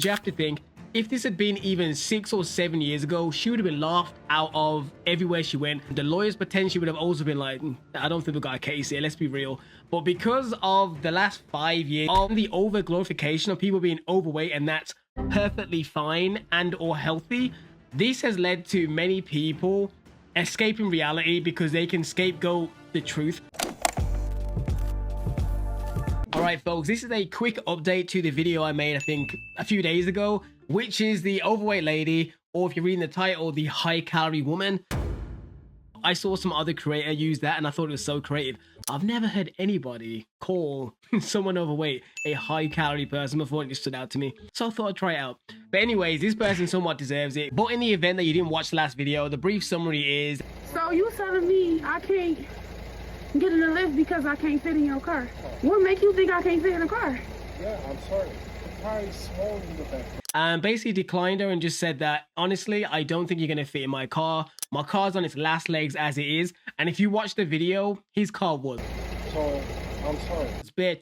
You have to think, if this had been even 6 or 7 years ago, she would have been laughed out of everywhere she went. The lawyers potentially would have also been like, I don't think we got a case here, let's be real. But because of the last 5 years of the over glorification of people being overweight, and that's perfectly fine and or healthy, this has led to many people escaping reality because they can scapegoat the truth. Alright folks, this is a quick update to the video I made I think a few days ago, which is the overweight lady, or if you're reading the title, the high calorie woman. I saw some other creator use that and I thought it was so creative. I've never heard anybody call someone overweight a high calorie person before. It just stood out to me, so I thought I'd try it out. But anyways, this person somewhat deserves it. But in the event that you didn't watch the last video, the brief summary is, so you telling me I can't get in the Lyft because I can't fit in your car? What make you think I can't fit in a car? Yeah, I'm sorry. The car is small in the back. And basically declined her and just said that, honestly, I don't think you're going to fit in my car. My car's on its last legs as it is. And if you watch the video, his car was. So, I'm sorry. It's bare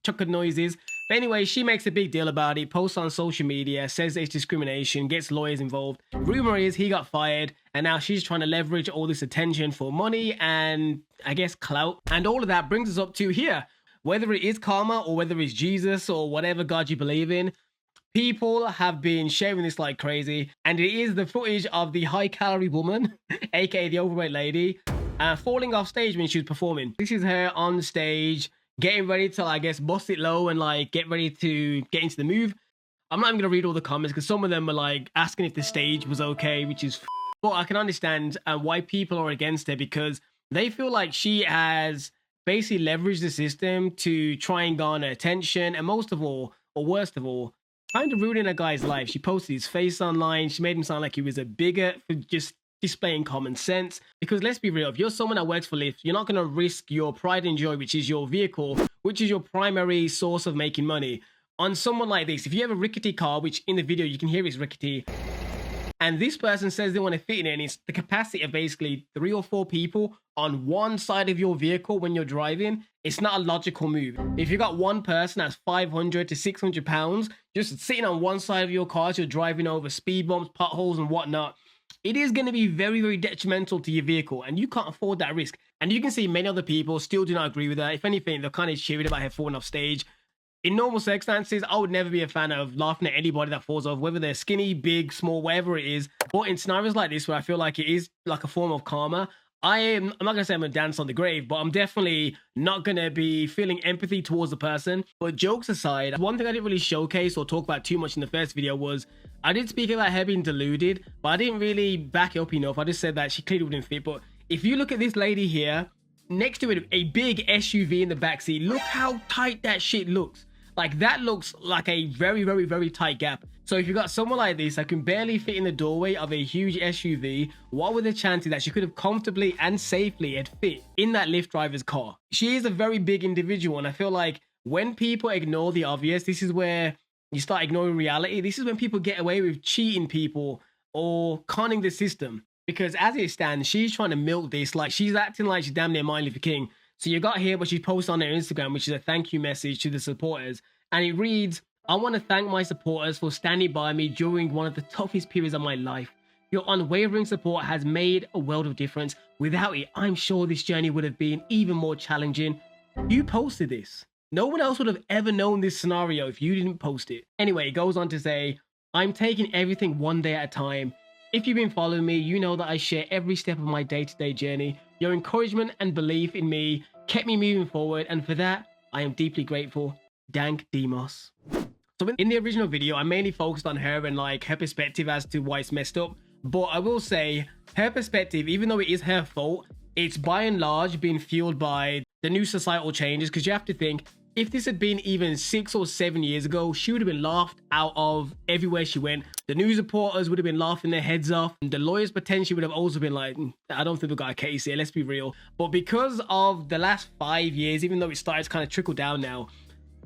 chuck noises. But anyway, she makes a big deal about it, posts on social media, says it's discrimination, gets lawyers involved. Rumor is he got fired, and now she's trying to leverage all this attention for money and, I guess, clout. And all of that brings us up to here. Whether it is karma or whether it's Jesus or whatever God you believe in, people have been sharing this like crazy. And it is the footage of the high calorie woman, aka the overweight lady, falling off stage when she was performing. This is her on stage, getting ready to, I guess, bust it low and like get ready to get into the move. I'm not even gonna read all the comments because some of them are like asking if the stage was okay, which is but I can understand why people are against her, because they feel like she has basically leveraged the system to try and garner attention, and most of all, or worst of all, trying to ruin a guy's life. She posted his face online. She made him sound like he was a bigot for just displaying common sense. Because let's be real, if you're someone that works for Lyft, you're not going to risk your pride and joy, which is your vehicle, which is your primary source of making money, on someone like this. If you have a rickety car, which in the video you can hear is rickety, and this person says they want to fit in it, and it's the capacity of basically 3 or 4 people on one side of your vehicle when you're driving, it's not a logical move. If you got one person that's 500 to 600 pounds just sitting on one side of your car as you're driving over speed bumps, potholes and whatnot, it is going to be very, very detrimental to your vehicle, and you can't afford that risk. And you can see many other people still do not agree with that. If anything, they're kind of cheering about her falling off stage. In normal circumstances, I would never be a fan of laughing at anybody that falls off, whether they're skinny, big, small, whatever it is. But in scenarios like this, where I feel like it is like a form of karma, I'm not going to say I'm going to dance on the grave, but I'm definitely not going to be feeling empathy towards the person. But jokes aside, one thing I didn't really showcase or talk about too much in the first video was, I did speak about her being deluded, but I didn't really back it up enough. I just said that she clearly wouldn't fit. But if you look at this lady here, next to it, a big SUV in the backseat, look how tight that shit looks. Like, that looks like a very, very, very tight gap. So if you got someone like this that can barely fit in the doorway of a huge SUV, what were the chances that she could have comfortably and safely had fit in that Lyft driver's car? She is a very big individual, and I feel like when people ignore the obvious, this is where you start ignoring reality. This is when people get away with cheating people or conning the system. Because as it stands, she's trying to milk this, like she's acting like she's damn near Martin Luther King. So you got here what she posted on her Instagram, which is a thank you message to the supporters. And it reads, I want to thank my supporters for standing by me during one of the toughest periods of my life. Your unwavering support has made a world of difference. Without it, I'm sure this journey would have been even more challenging. You posted this. No one else would have ever known this scenario if you didn't post it. Anyway, it goes on to say, I'm taking everything one day at a time. If you've been following me, you know that I share every step of my day-to-day journey. Your encouragement and belief in me kept me moving forward, and for that, I am deeply grateful. Dank, Demoss. So in the original video, I mainly focused on her and like her perspective as to why it's messed up. But I will say, her perspective, even though it is her fault, it's by and large being fueled by the new societal changes. Because you have to think, if this had been even 6 or 7 years ago, she would have been laughed out of everywhere she went. The news reporters would have been laughing their heads off. And the lawyers potentially would have also been like, I don't think we got a case here, let's be real. But because of the last 5 years, even though it started to kind of trickle down now,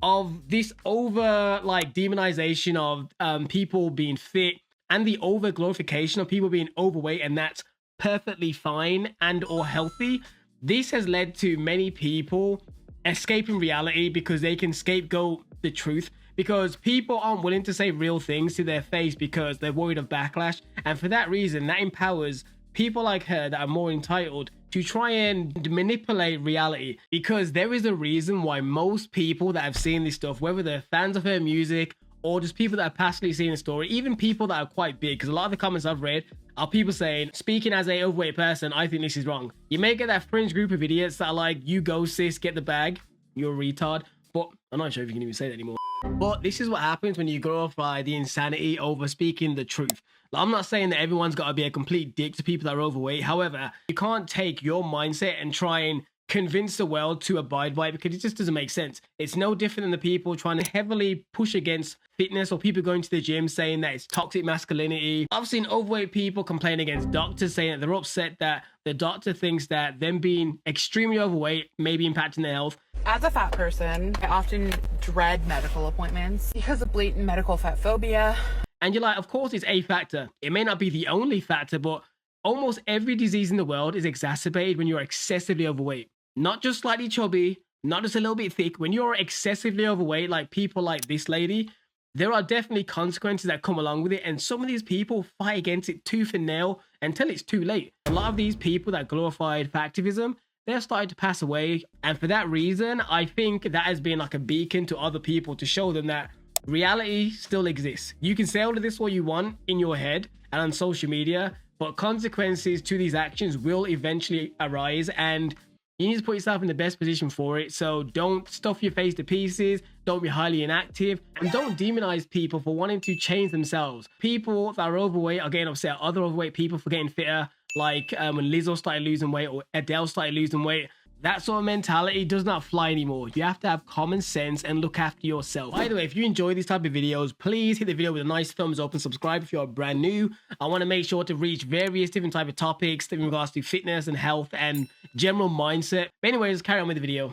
of this over like demonization of people being fit and the over glorification of people being overweight, and that's perfectly fine and or healthy, this has led to many people escaping reality because they can scapegoat the truth. because people aren't willing to say real things to their face because they're worried of backlash. And for that reason, that empowers people like her that are more entitled to try and manipulate reality, because there is a reason why most people that have seen this stuff, whether they're fans of her music or just people that have passively seen the story, even people that are quite big, because a lot of the comments I've read are people saying, speaking as a overweight person, I think this is wrong. You may get that fringe group of idiots that are like, you go sis, get the bag, you're a retard. But I'm not sure if you can even say that anymore. But this is what happens when you glorify the insanity over speaking the truth. I'm not saying that everyone's got to be a complete dick to people that are overweight. However, you can't take your mindset and try and convince the world to abide by it, because it just doesn't make sense. It's no different than the people trying to heavily push against fitness, or people going to the gym saying that it's toxic masculinity. I've seen overweight people complain against doctors, saying that they're upset that the doctor thinks that them being extremely overweight may be impacting their health. As a fat person, I often dread medical appointments because of blatant medical fat phobia. And you're like, of course it's a factor. It may not be the only factor, but almost every disease in the world is exacerbated when you're excessively overweight. Not just slightly chubby, not just a little bit thick. When you're excessively overweight, like people like this lady, there are definitely consequences that come along with it. And some of these people fight against it tooth and nail until it's too late. A lot of these people that glorified fat activism, they're starting to pass away. And for that reason, I think that has been like a beacon to other people to show them that reality still exists. You can say all of this what you want in your head and on social media, but consequences to these actions will eventually arise, and you need to put yourself in the best position for it. So don't stuff your face to pieces, don't be highly inactive, and don't demonize people for wanting to change themselves. People that are overweight are getting upset at other overweight people for getting fitter, like when Lizzo started losing weight or Adele started losing weight. That sort of mentality does not fly anymore. You have to have common sense and look after yourself. By the way, if you enjoy these type of videos, please hit the video with a nice thumbs up and subscribe if you're brand new. I want to make sure to reach various different type of topics in regards to fitness and health and general mindset. But anyways, carry on with the video.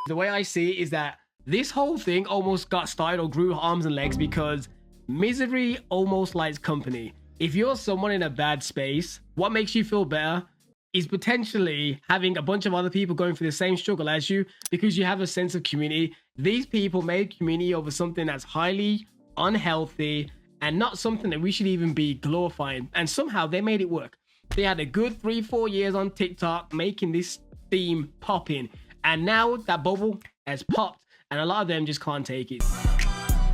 The way I see it is that this whole thing almost got started or grew arms and legs because misery almost likes company. If you're someone in a bad space, what makes you feel better is potentially having a bunch of other people going through the same struggle as you, because you have a sense of community. These people made community over something that's highly unhealthy and not something that we should even be glorifying. And somehow they made it work. They had a good 3-4 years on TikTok making this theme popping. And now that bubble has popped and a lot of them just can't take it.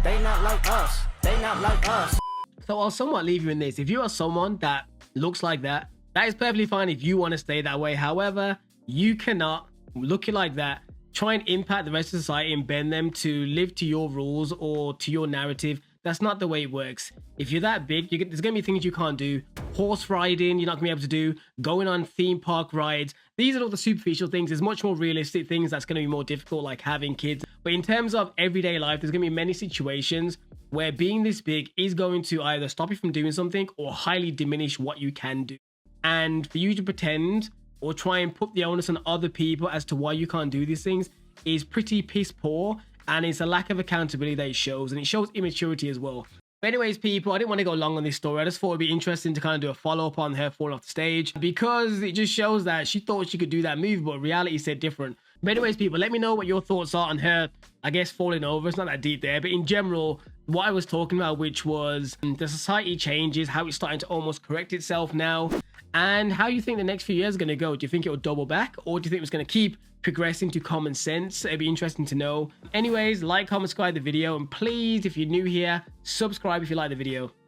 They not like us. They not like us. So I'll somewhat leave you in this. If you are someone that looks like that, that is perfectly fine if you want to stay that way. However, you cannot, looking like that, try and impact the rest of society and bend them to live to your rules or to your narrative. That's not the way it works. If you're that big, there's going to be things you can't do. Horse riding, you're not going to be able to do. Going on theme park rides. These are all the superficial things. There's much more realistic things that's going to be more difficult, like having kids. But in terms of everyday life, there's going to be many situations where being this big is going to either stop you from doing something or highly diminish what you can do. And for you to pretend or try and put the onus on other people as to why you can't do these things is pretty piss poor, and it's a lack of accountability that it shows, and it shows immaturity as well. But anyways, people, I didn't want to go long on this story. I just thought it'd be interesting to kind of do a follow-up on her falling off the stage, because it just shows that she thought she could do that move, but reality said different. But anyways, people, let me know what your thoughts are on her, I guess, falling over. It's not that deep there, but in general, what I was talking about, which was the society changes, how it's starting to almost correct itself now, and how you think the next few years are going to go. Do you think it will double back, or do you think it's going to keep progressing to common sense? It'd be interesting to know. Anyways, like, comment, subscribe the video, and please, if you're new here, subscribe if you like the video.